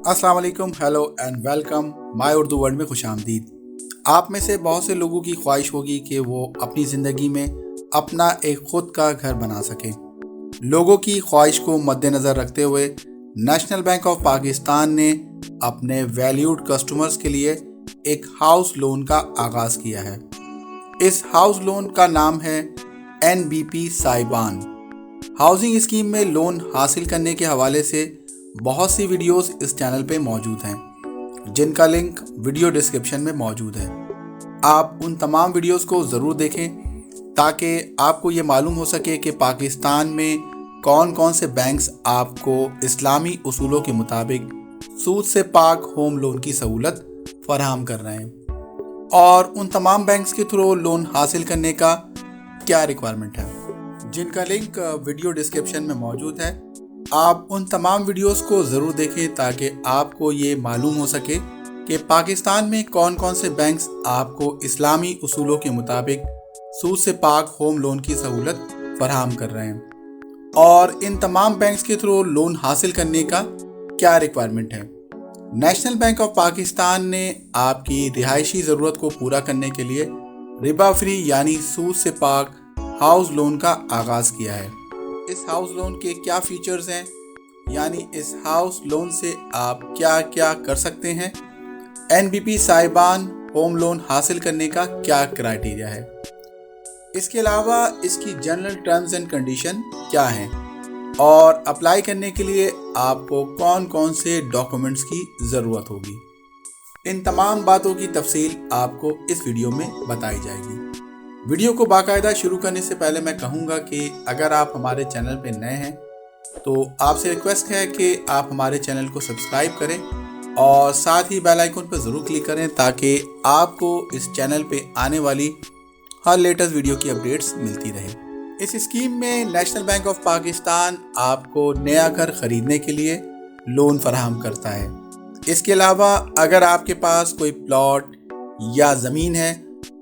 अस्सलाम वालेकुम, hello and welcome my Urdu world में खुश आमदीद। आप में से बहुत से लोगों की ख्वाहिश होगी कि वो अपनी ज़िंदगी में अपना एक ख़ुद का घर बना सकें। लोगों की ख्वाहिश को मद्देनज़र रखते हुए नेशनल बैंक ऑफ पाकिस्तान ने अपने वैल्यूड कस्टमर्स के लिए एक हाउस लोन का आगाज़ किया है। इस हाउस लोन का नाम है NBP साइबान। हाउसिंग स्कीम में लोन हासिल करने के हवाले से बहुत सी वीडियोस इस चैनल पे मौजूद हैं, जिनका लिंक वीडियो डिस्क्रिप्शन में मौजूद है। आप उन तमाम वीडियोस को ज़रूर देखें ताकि आपको ये मालूम हो सके कि पाकिस्तान में कौन कौन से बैंक्स आपको इस्लामी उसूलों के मुताबिक सूद से पाक होम लोन की सहूलत फराहम कर रहे हैं और उन तमाम बैंक्स के थ्रू लोन हासिल करने का क्या रिक्वायरमेंट है, जिनका लिंक वीडियो डिस्क्रिप्शन में मौजूद है। आप उन तमाम वीडियोस को ज़रूर देखें ताकि आपको ये मालूम हो सके कि पाकिस्तान में कौन कौन से बैंक्स आपको इस्लामी उसूलों के मुताबिक सूद से पाक होम लोन की सहूलत फराहम कर रहे हैं और इन तमाम बैंक्स के थ्रू लोन हासिल करने का क्या रिक्वायरमेंट है। नेशनल बैंक ऑफ पाकिस्तान ने आपकी रिहायशी ज़रूरत को पूरा करने के लिए रिबा फ्री यानी सूद से पाक हाउस लोन का आगाज़ किया है। इस हाउस लोन के क्या फीचर्स हैं, यानी इस हाउस लोन से आप क्या क्या कर सकते हैं, NBP साइबान होम लोन हासिल करने का क्या क्राइटेरिया है, इसके अलावा इसकी जनरल टर्म्स एंड कंडीशन क्या हैं और अप्लाई करने के लिए आपको कौन कौन से डॉक्यूमेंट्स की ज़रूरत होगी। इन तमाम बातों की तफसील आपको इस वीडियो में बताई जाएगी। वीडियो को बाकायदा शुरू करने से पहले मैं कहूँगा कि अगर आप हमारे चैनल पे नए हैं तो आपसे रिक्वेस्ट है कि आप हमारे चैनल को सब्सक्राइब करें और साथ ही बेल आइकन पर ज़रूर क्लिक करें ताकि आपको इस चैनल पे आने वाली हर लेटेस्ट वीडियो की अपडेट्स मिलती रहे। इस स्कीम में नेशनल बैंक ऑफ पाकिस्तान आपको नया घर ख़रीदने के लिए लोन फराहम करता है। इसके अलावा अगर आपके पास कोई प्लॉट या ज़मीन है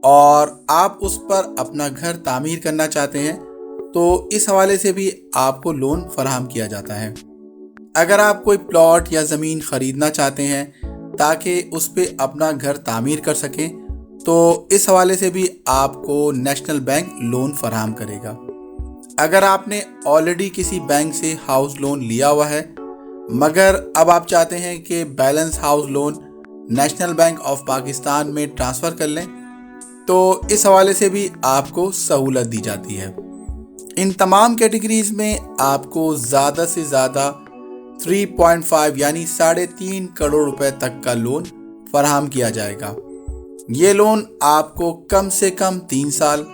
और आप उस पर अपना घर तामीर करना चाहते हैं तो इस हवाले से भी आपको लोन फराहम किया जाता है। अगर आप कोई प्लॉट या ज़मीन ख़रीदना चाहते हैं ताकि उस पर अपना घर तामीर कर सकें तो इस हवाले से भी आपको नेशनल बैंक लोन फराहम करेगा। अगर आपने ऑलरेडी किसी बैंक से हाउस लोन लिया हुआ है मगर अब आप चाहते हैं कि balance house loan national bank of Pakistan में ट्रांसफ़र कर लें तो इस हवाले से भी आपको सहूलत दी जाती है। इन तमाम कैटेगरीज़ में आपको ज़्यादा से ज़्यादा 3.5 यानी 3.5 करोड़ रुपए तक का लोन फराहम किया जाएगा। ये लोन आपको कम से कम 3 साल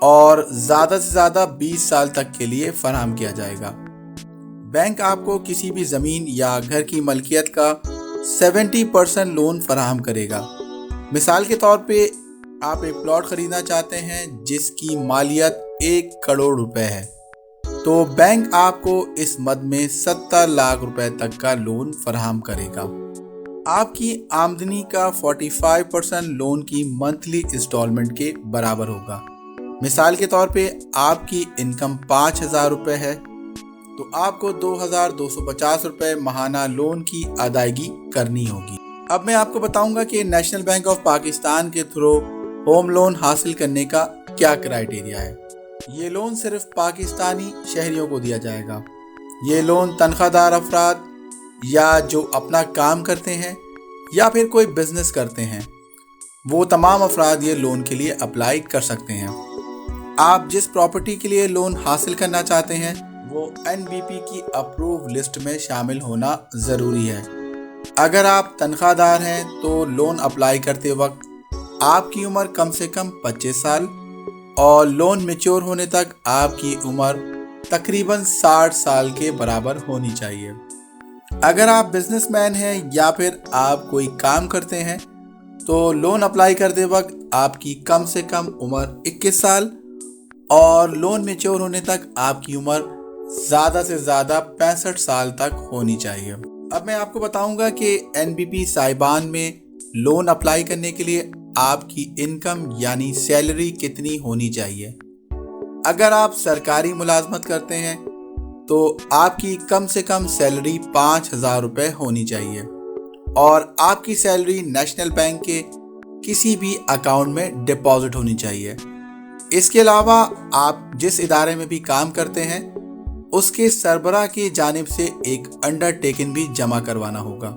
और ज़्यादा से ज़्यादा 20 साल तक के लिए फराहम किया जाएगा। बैंक आपको किसी भी ज़मीन या घर की मलकियत का 70% लोन फराहम करेगा। मिसाल के तौर पे आप एक प्लॉट ख़रीदना चाहते हैं जिसकी मालियत 1 करोड़ रुपए है तो बैंक आपको इस मद में 70 लाख रुपए तक का लोन फराहम करेगा। आपकी आमदनी का 45% लोन की मंथली इंस्टॉलमेंट के बराबर होगा। मिसाल के तौर पे आपकी इनकम 5,000 रुपये है तो आपको 2,250 रुपये माहाना लोन की अदायगी करनी होगी। अब मैं आपको बताऊंगा कि नेशनल बैंक ऑफ पाकिस्तान के थ्रू होम लोन हासिल करने का क्या क्राइटेरिया है। ये लोन सिर्फ पाकिस्तानी शहरियों को दिया जाएगा। ये लोन तनख्वाहदार अफराद या जो अपना काम करते हैं या फिर कोई बिजनेस करते हैं वो तमाम अफराद ये लोन के लिए अप्लाई कर सकते हैं। आप जिस प्रॉपर्टी के लिए लोन हासिल करना चाहते हैं वो NBP की अप्रूव लिस्ट में शामिल होना ज़रूरी है। अगर आप तनख्वाहदार हैं तो लोन अप्लाई करते वक्त आपकी उम्र कम से कम 25 साल और लोन मैच्योर होने तक आपकी उम्र तकरीबन 60 साल के बराबर होनी चाहिए। अगर आप बिजनेसमैन हैं या फिर आप कोई काम करते हैं तो लोन अप्लाई करते वक्त आपकी कम से कम उम्र 21 साल और लोन मैच्योर होने तक आपकी उम्र ज़्यादा से ज़्यादा 65 साल तक होनी चाहिए। अब मैं आपको बताऊंगा कि NBP साइबान में लोन अप्लाई करने के लिए आपकी इनकम यानी सैलरी कितनी होनी चाहिए। अगर आप सरकारी मुलाजमत करते हैं तो आपकी कम से कम सैलरी 5,000 रुपये होनी चाहिए। और आपकी सैलरी नेशनल बैंक के किसी भी अकाउंट में डिपॉजिट होनी चाहिए। इसके अलावा आप जिस इदारे में भी काम करते हैं उसके सरबराह की जानिब से एक अंडरटेकिंग भी जमा करवाना होगा।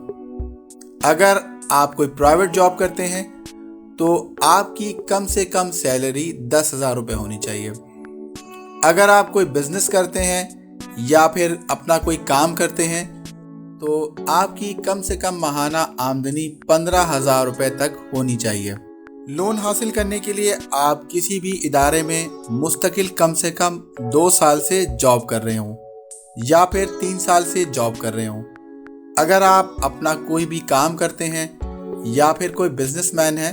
अगर आप कोई प्राइवेट जॉब करते हैं तो आपकी कम से कम सैलरी 10,000 रुपये होनी चाहिए। अगर आप कोई बिजनेस करते हैं या फिर अपना कोई काम करते हैं तो आपकी कम से कम माहाना आमदनी 15,000 रुपये तक होनी चाहिए। लोन हासिल करने के लिए आप किसी भी इदारे में मुस्तकिल कम से कम 2 साल से जॉब कर रहे हों या फिर 3 साल से जॉब कर रहे हों। अगर आप अपना कोई भी काम करते हैं या फिर कोई बिजनेसमैन है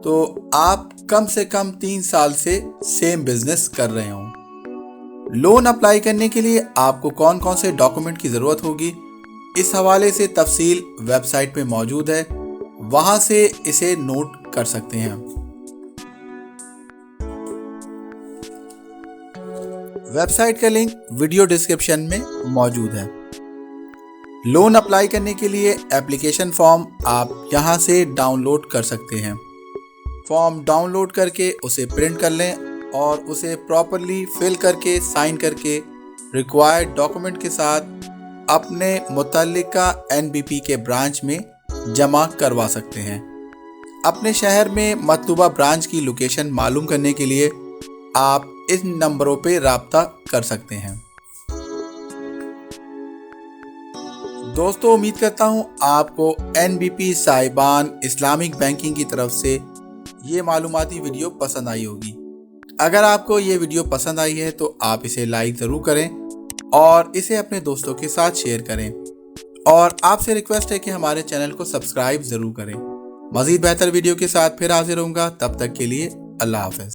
तो आप कम से कम 3 साल से सेम बिजनेस कर रहे हों। लोन अप्लाई करने के लिए आपको कौन कौन से डॉक्यूमेंट की ज़रूरत होगी, इस हवाले से तफसील वेबसाइट पे मौजूद है, वहाँ से इसे नोट कर सकते हैं। वेबसाइट का लिंक वीडियो डिस्क्रिप्शन में मौजूद है। लोन अप्लाई करने के लिए एप्लीकेशन फॉर्म आप यहाँ से डाउनलोड कर सकते हैं। फॉर्म डाउनलोड करके उसे प्रिंट कर लें और उसे प्रॉपरली फिल करके साइन करके रिक्वायर्ड डॉक्यूमेंट के साथ अपने मुतल्लिका NBP के ब्रांच में जमा करवा सकते हैं। अपने शहर में मतलूबा ब्रांच की लोकेशन मालूम करने के लिए आप इन नंबरों पे राब्ता कर सकते हैं। दोस्तों, उम्मीद करता हूँ आपको NBP साहिबान इस्लामिक बैंकिंग की तरफ से ये मालूमाती वीडियो पसंद आई होगी। अगर आपको ये वीडियो पसंद आई है तो आप इसे लाइक ज़रूर करें और इसे अपने दोस्तों के साथ शेयर करें, और आपसे रिक्वेस्ट है कि हमारे चैनल को सब्सक्राइब ज़रूर करें। मज़ीद बेहतर वीडियो के साथ फिर हाजिर होऊंगा, तब तक के लिए अल्लाह हाफ़िज़।